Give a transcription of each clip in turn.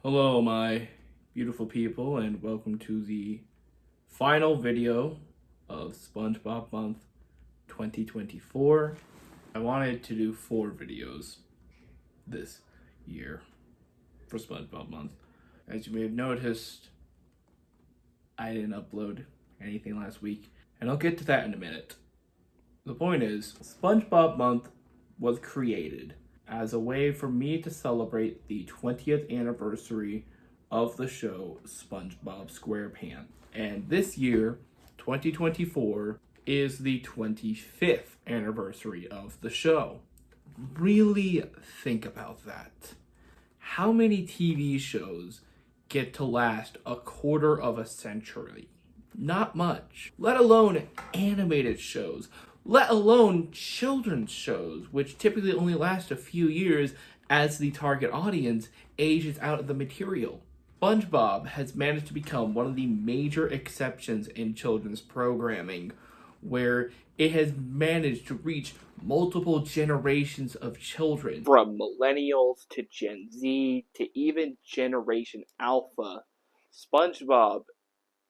Hello, my beautiful people, and welcome to the final video of SpongeBob Month 2024. I wanted to do 4 videos this year for SpongeBob Month. As you may have noticed, I didn't upload anything last week, and I'll get to that in a minute. The point is, SpongeBob Month was created as a way for me to celebrate the 20th anniversary of the show SpongeBob SquarePants. And this year, 2024, is the 25th anniversary of the show. Really think about that. How many TV shows get to last a quarter of a century? Not much. Let alone animated shows. Let alone children's shows, which typically only last a few years as the target audience ages out of the material. SpongeBob has managed to become one of the major exceptions in children's programming, where it has managed to reach multiple generations of children. From millennials to Gen Z to even Generation Alpha, SpongeBob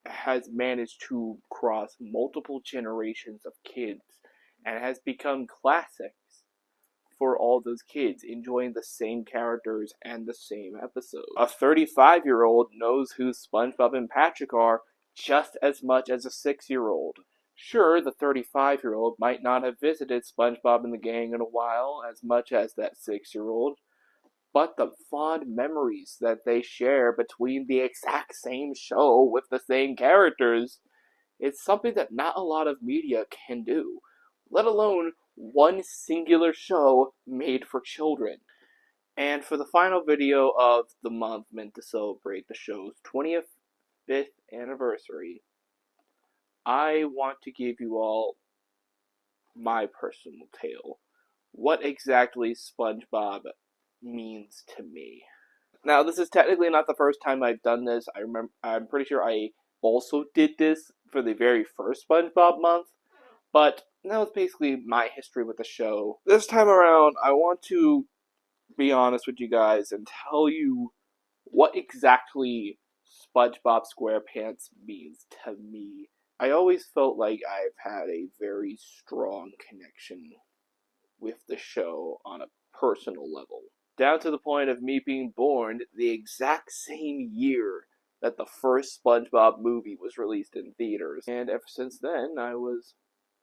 has managed to cross multiple generations of kids and has become classics for all those kids enjoying the same characters and the same episode. A 35-year-old knows who SpongeBob and Patrick are just as much as a 6-year-old. Sure, the 35-year-old might not have visited SpongeBob and the gang in a while as much as that 6-year-old, but the fond memories that they share between the exact same show with the same characters, it's something that not a lot of media can do, let alone one singular show made for children. And for the final video of the month meant to celebrate the show's 25th anniversary, I want to give you all my personal tale. What exactly SpongeBob means to me. Now, this is technically not the first time I've done this. I'm pretty sure I also did this for the very first SpongeBob month, but that was basically my history with the show. This time around, I want to be honest with you guys and tell you what exactly SpongeBob SquarePants means to me. I always felt like I've had a very strong connection with the show on a personal level. Down to the point of me being born the exact same year that the first SpongeBob movie was released in theaters. And ever since then, I was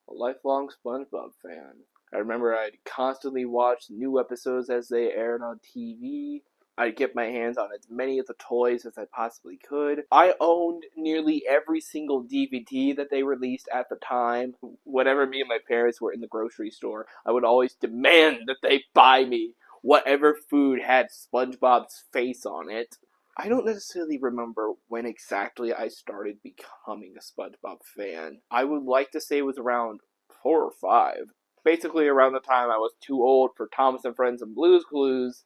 a lifelong SpongeBob fan. I remember I'd constantly watch new episodes as they aired on TV. I'd get my hands on as many of the toys as I possibly could. I owned nearly every single DVD that they released at the time. Whenever me and my parents were in the grocery store, I would always demand that they buy me whatever food had SpongeBob's face on it. I don't necessarily remember when exactly I started becoming a SpongeBob fan. I would like to say it was around 4 or 5. Basically around the time I was too old for Thomas and Friends and Blue's Clues.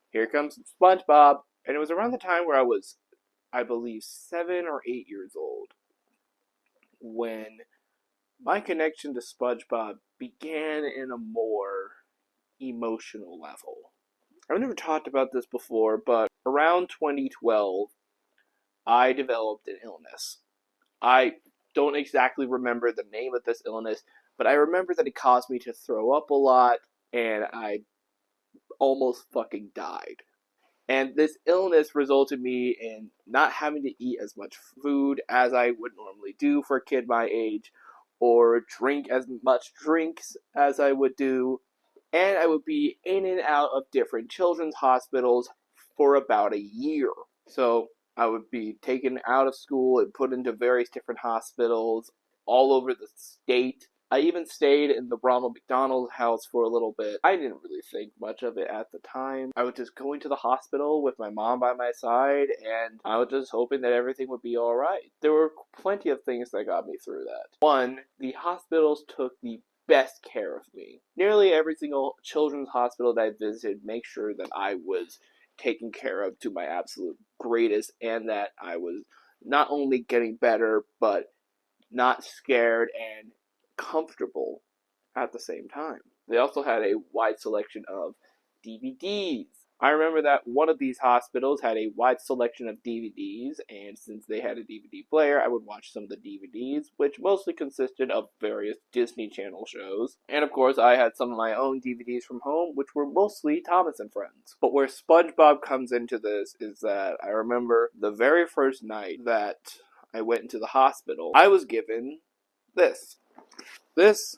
Here comes SpongeBob. And it was around the time where I was, I believe, 7 or 8 years old when my connection to SpongeBob began in a more emotional level. I've never talked about this before, but around 2012, I developed an illness. I don't exactly remember the name of this illness, but I remember that it caused me to throw up a lot, and I almost fucking died. And this illness resulted me in not having to eat as much food as I would normally do for a kid my age, or drink as much drinks as I would do, and I would be in and out of different children's hospitals for about a year. So I would be taken out of school and put into various different hospitals all over the state. I even stayed in the Ronald McDonald house for a little bit. I didn't really think much of it at the time. I was just going to the hospital with my mom by my side, and I was just hoping that everything would be alright. There were plenty of things that got me through that. One, the hospitals took the best care of me. Nearly every single children's hospital that I visited made sure that I was taken care of to my absolute greatest, and that I was not only getting better, but not scared and comfortable at the same time. They also had a wide selection of DVDs, I remember that one of these hospitals had a wide selection of DVDs, and since they had a DVD player, I would watch some of the DVDs, which mostly consisted of various Disney Channel shows. And of course, I had some of my own DVDs from home, which were mostly Thomas and Friends. But where SpongeBob comes into this is that I remember the very first night that I went into the hospital, I was given this. This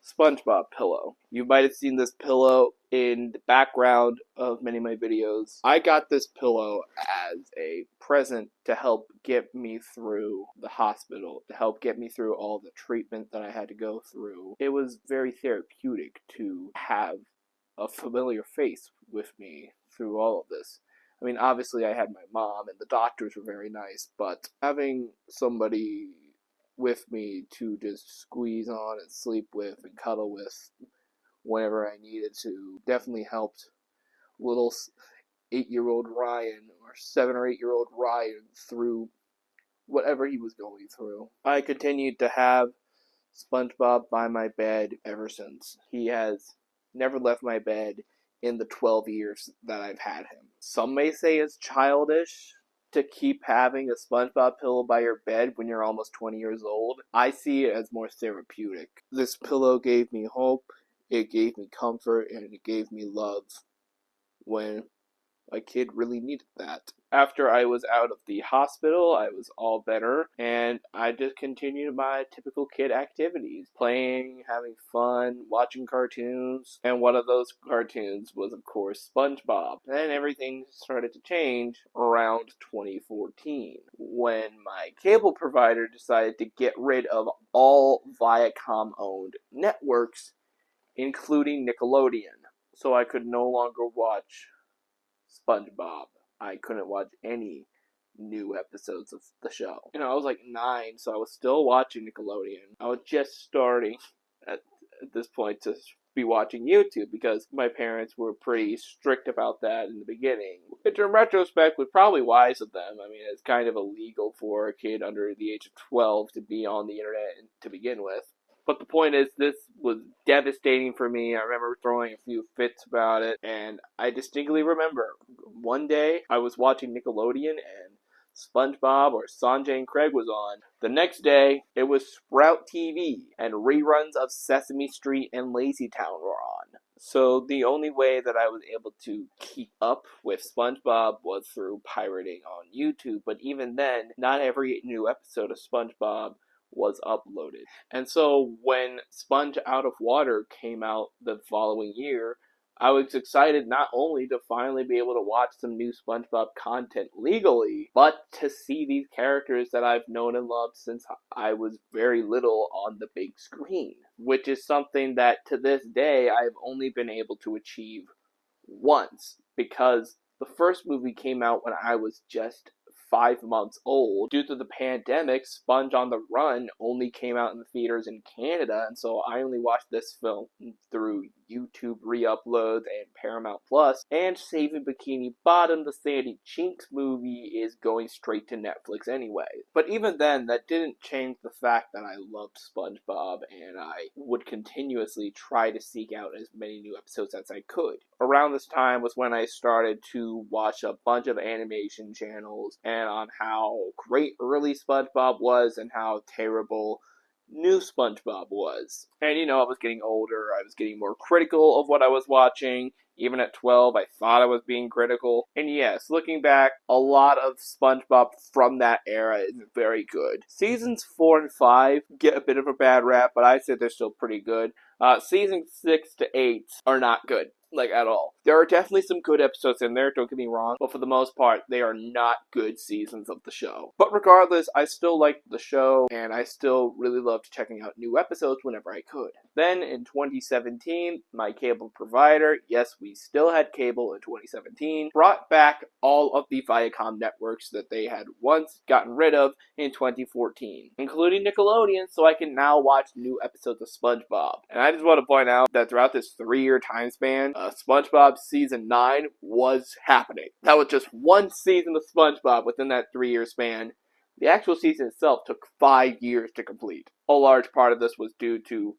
SpongeBob Pillow. You might have seen this pillow in the background of many of my videos. I got this pillow as a present to help get me through the hospital, to help get me through all the treatment that I had to go through. It was very therapeutic to have a familiar face with me through all of this. I mean, obviously I had my mom and the doctors were very nice, but having somebody with me to just squeeze on and sleep with and cuddle with whenever I needed to definitely helped little 8-year-old Ryan or 7 or 8-year-old Ryan through whatever he was going through. I continued to have SpongeBob by my bed ever since. He has never left my bed in the 12 years that I've had him. Some may say it's childish to keep having a SpongeBob pillow by your bed when you're almost 20 years old. I see it as more therapeutic. This pillow gave me hope, it gave me comfort, and it gave me love when a kid really needed that. After I was out of the hospital, I was all better, and I just continued my typical kid activities. Playing, having fun, watching cartoons, and one of those cartoons was, of course, SpongeBob. Then everything started to change around 2014, when my cable provider decided to get rid of all Viacom-owned networks, including Nickelodeon. So I could no longer watch SpongeBob. I couldn't watch any new episodes of the show. I was like 9, so I was still watching Nickelodeon. I was just starting at this point to be watching YouTube because my parents were pretty strict about that in the beginning, which in retrospect was probably wise of them. I mean, it's kind of illegal for a kid under the age of 12 to be on the internet to begin with. But the point is, this was devastating for me. I remember throwing a few fits about it, and I distinctly remember one day I was watching Nickelodeon and SpongeBob or Sanjay and Craig was on. The next day, it was Sprout TV, and reruns of Sesame Street and Lazy Town were on. So the only way that I was able to keep up with SpongeBob was through pirating on YouTube, but even then, not every new episode of SpongeBob was uploaded. And so when Sponge Out of Water came out the following year, I was excited not only to finally be able to watch some new SpongeBob content legally, but to see these characters that I've known and loved since I was very little on the big screen, which is something that to this day I've only been able to achieve once, because the first movie came out when I was just 5 months old. Due to the pandemic, Sponge on the Run only came out in the theaters in Canada, and so I only watched this film through YouTube re-uploads and Paramount Plus. And Saving Bikini Bottom, the Sandy Chinks movie, is going straight to Netflix anyway. But even then, that didn't change the fact that I loved SpongeBob, and I would continuously try to seek out as many new episodes as I could. Around this time was when I started to watch a bunch of animation channels and on how great early SpongeBob was and how terrible new SpongeBob was. And I was getting older, I was getting more critical of what I was watching. Even at 12, I thought I was being critical. And yes, looking back, a lot of SpongeBob from that era is very good. Seasons 4 and 5 get a bit of a bad rap, but I say they're still pretty good. Seasons 6 to 8 are not good. At all. There are definitely some good episodes in there, don't get me wrong, but for the most part, they are not good seasons of the show. But regardless, I still liked the show, and I still really loved checking out new episodes whenever I could. Then, in 2017, my cable provider, yes, we still had cable in 2017, brought back all of the Viacom networks that they had once gotten rid of in 2014, including Nickelodeon, so I can now watch new episodes of SpongeBob. And I just want to point out that throughout this 3-year time span, SpongeBob Season 9 was happening. That was just one season of SpongeBob within that 3-year span. The actual season itself took 5 years to complete. A large part of this was due to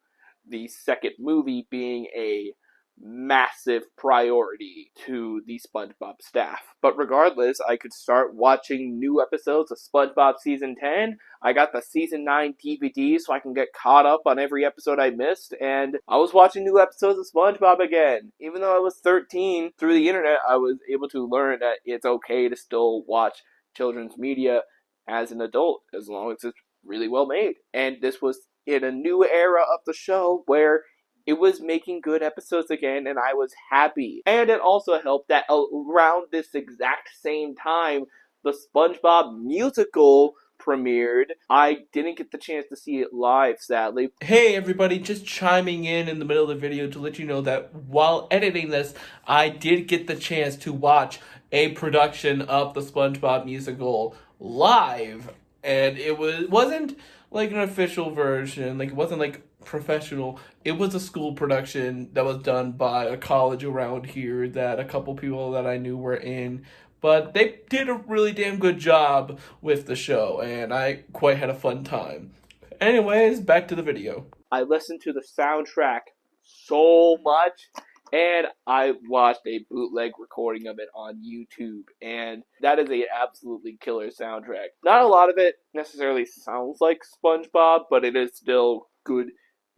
the second movie being a massive priority to the SpongeBob staff. But regardless, I could start watching new episodes of SpongeBob Season 10. I got the Season 9 DVD so I can get caught up on every episode I missed, and I was watching new episodes of SpongeBob again. Even though I was 13, through the internet, I was able to learn that it's okay to still watch children's media as an adult, as long as it's really well made. And this was in a new era of the show where it was making good episodes again, and I was happy. And it also helped that around this exact same time, the SpongeBob musical premiered. I didn't get the chance to see it live, sadly. Hey everybody, just chiming in the middle of the video to let you know that while editing this, I did get the chance to watch a production of the SpongeBob musical live. And it wasn't like an official version, like it wasn't like professional. It was a school production that was done by a college around here that a couple people that I knew were in. But they did a really damn good job with the show, and I quite had a fun time. Anyways, back to the video. I listened to the soundtrack so much, and I watched a bootleg recording of it on YouTube, and that is a absolutely killer soundtrack. Not a lot of it necessarily sounds like SpongeBob, but it is still good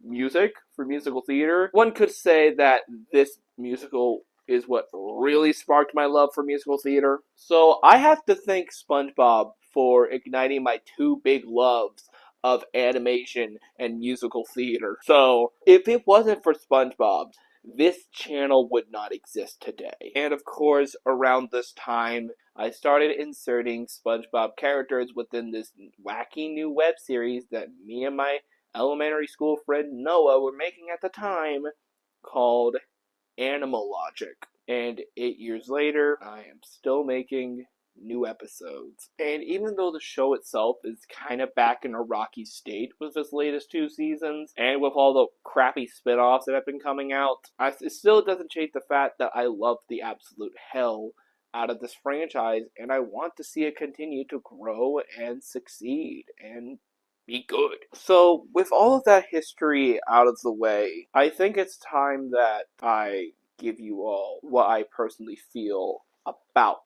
music for musical theater. One could say that this musical is what really sparked my love for musical theater. So I have to thank SpongeBob for igniting my two big loves of animation and musical theater. So if it wasn't for SpongeBob, this channel would not exist today. And of course, around this time, I started inserting SpongeBob characters within this wacky new web series that me and my elementary school friend Noah were making at the time, called Animal Logic. And 8 years later, I am still making new episodes. And even though the show itself is kind of back in a rocky state with its latest 2 seasons, and with all the crappy spin-offs that have been coming out, it still doesn't change the fact that I love the absolute hell out of this franchise, and I want to see it continue to grow and succeed and be good. So, with all of that history out of the way, I think it's time that I give you all what I personally feel about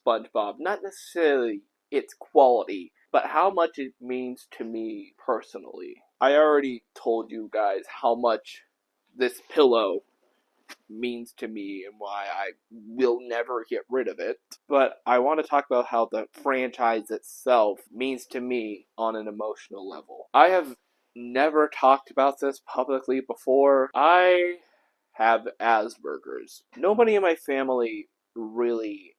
SpongeBob. Not necessarily its quality, but how much it means to me personally. I already told you guys how much this pillow means to me and why I will never get rid of it. But I want to talk about how the franchise itself means to me on an emotional level. I have never talked about this publicly before. I have Asperger's. Nobody in my family really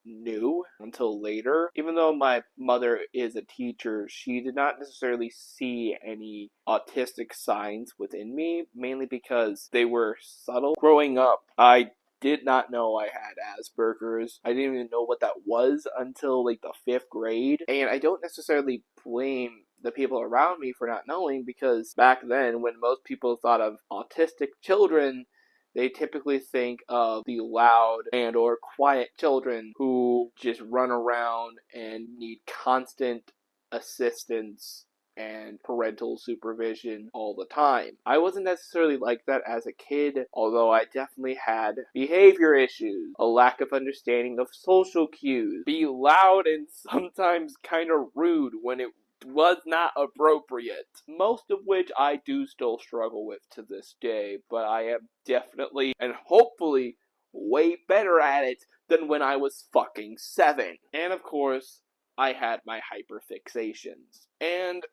knew until later. Even though my mother is a teacher, she did not necessarily see any autistic signs within me, mainly because they were subtle. Growing up, I did not know I had Asperger's. I didn't even know what that was until like the 5th grade. And I don't necessarily blame the people around me for not knowing, because back then, when most people thought of autistic children, they typically think of the loud and or quiet children who just run around and need constant assistance and parental supervision all the time. I wasn't necessarily like that as a kid, although I definitely had behavior issues, a lack of understanding of social cues, be loud and sometimes kind of rude when it was not appropriate. Most of which I do still struggle with to this day, but I am definitely and hopefully way better at it than when I was fucking 7. And of course, I had my hyperfixations. And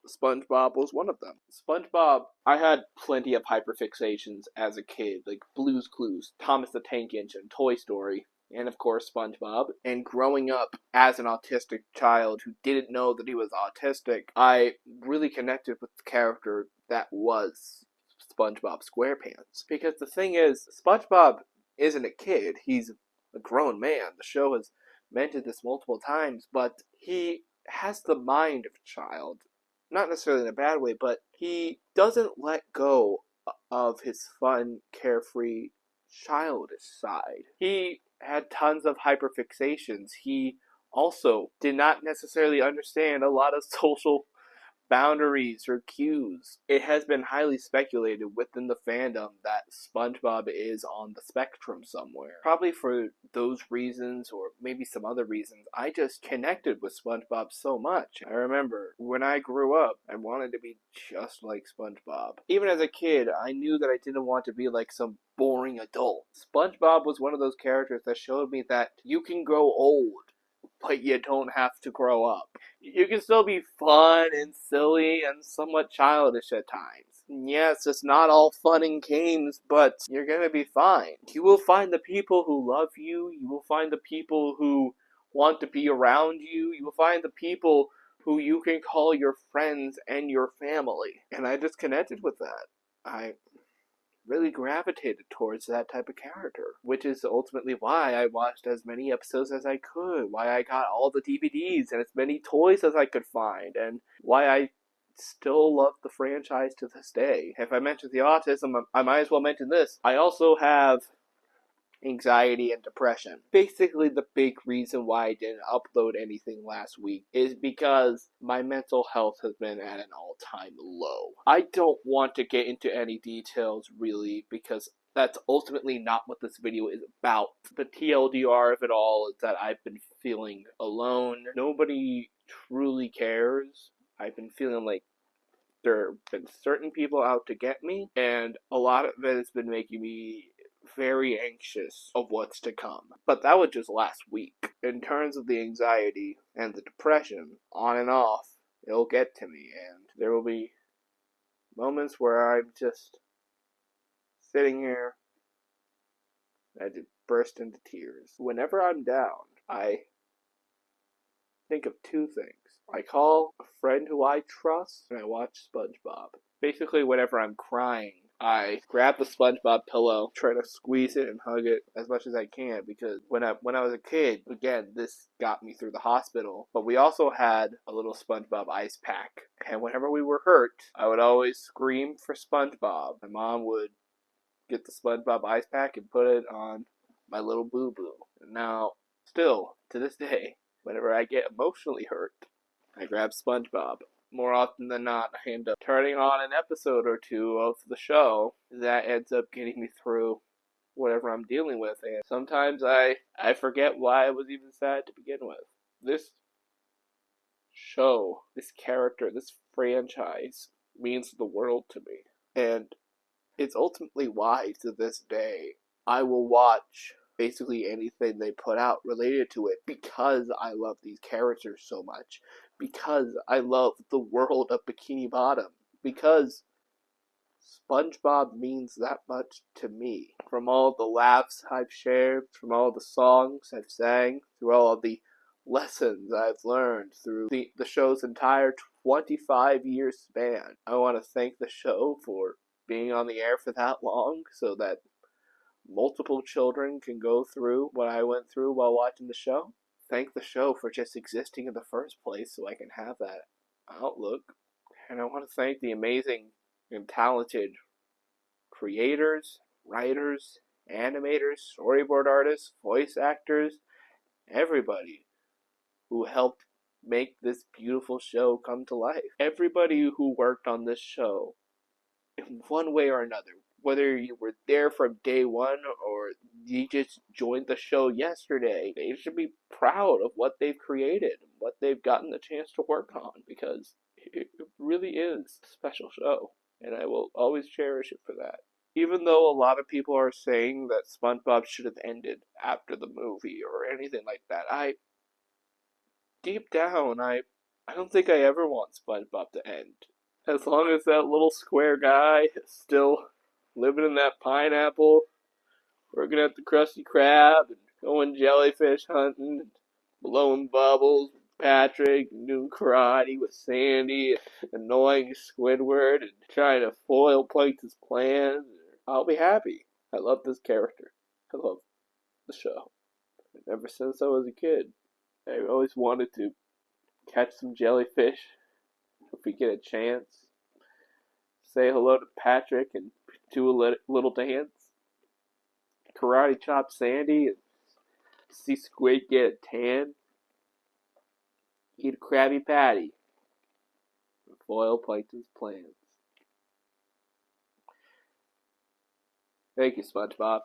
SpongeBob was one of them. SpongeBob, I had plenty of hyperfixations as a kid, like Blue's Clues, Thomas the Tank Engine, Toy Story, and of course SpongeBob. And growing up as an autistic child who didn't know that he was autistic, I really connected with the character that was SpongeBob SquarePants. Because the thing is, SpongeBob isn't a kid, he's a grown man. The show has mentioned this multiple times, but he has the mind of a child. Not necessarily in a bad way, but he doesn't let go of his fun, carefree, childish side. He had tons of hyperfixations. He also did not necessarily understand a lot of social boundaries or cues. It has been highly speculated within the fandom that SpongeBob is on the spectrum somewhere. Probably for those reasons or maybe some other reasons, I just connected with SpongeBob so much. I remember when I grew up, I wanted to be just like SpongeBob. Even as a kid, I knew that I didn't want to be like some boring adult. SpongeBob was one of those characters that showed me that you can grow old, but you don't have to grow up. You can still be fun and silly and somewhat childish at times. Yes, it's not all fun and games, but you're gonna be fine. You will find the people who love you. You will find the people who want to be around you. You will find the people who you can call your friends and your family. And I just connected with that. I really gravitated towards that type of character, which is ultimately why I watched as many episodes as I could, why I got all the DVDs and as many toys as I could find, and why I still love the franchise to this day. If I mentioned the autism, I might as well mention this. I also have anxiety and depression. Basically, the big reason why I didn't upload anything last week is because my mental health has been at an all-time low. I don't want to get into any details really because that's ultimately not what this video is about. The TLDR of it all is that I've been feeling alone. Nobody truly cares. I've been feeling like there have been certain people out to get me, and a lot of it has been making me very anxious of what's to come. But that was just last week. In terms of the anxiety and the depression, on and off, it'll get to me, and there will be moments where I'm just sitting here and I just burst into tears. Whenever I'm down, I think of two things. I call a friend who I trust, and I watch SpongeBob. Basically, whenever I'm crying, I grab the SpongeBob pillow, try to squeeze it and hug it as much as I can, because when I was a kid, again, this got me through the hospital, but we also had a little SpongeBob ice pack, and whenever we were hurt, I would always scream for SpongeBob. My mom would get the SpongeBob ice pack and put it on my little boo-boo. Now, still, to this day, whenever I get emotionally hurt, I grab SpongeBob. More often than not, I end up turning on an episode or two of the show that ends up getting me through whatever I'm dealing with. And sometimes I forget why I was even sad to begin with. This show, this character, this franchise means the world to me. And it's ultimately why, to this day, I will watch basically anything they put out related to it because I love these characters so much. Because I love the world of Bikini Bottom. Because SpongeBob means that much to me. From all the laughs I've shared, from all the songs I've sang, through all of the lessons I've learned through the show's entire 25-year span. I want to thank the show for being on the air for that long so that multiple children can go through what I went through while watching the show. Thank the show for just existing in the first place so I can have that outlook. And I want to thank the amazing and talented creators, writers, animators, storyboard artists, voice actors, everybody who helped make this beautiful show come to life. Everybody who worked on this show in one way or another, whether you were there from day one or you just joined the show yesterday, they should be proud of what they've created, what they've gotten the chance to work on, because it really is a special show, and I will always cherish it for that. Even though a lot of people are saying that SpongeBob should have ended after the movie or anything like that, deep down, I don't think I ever want SpongeBob to end. As long as that little square guy is still living in that pineapple, working at the Krusty Krab, and going jellyfish hunting, and blowing bubbles with Patrick, and doing karate with Sandy, annoying Squidward, and trying to foil Plankton's plans, I'll be happy. I love this character. I love the show. And ever since I was a kid, I always wanted to catch some jellyfish if we get a chance. Say hello to Patrick and do a little dance. Karate chop Sandy and see Squid get a tan. Eat a Krabby Patty. foil Plankton's plans. Thank you, SpongeBob.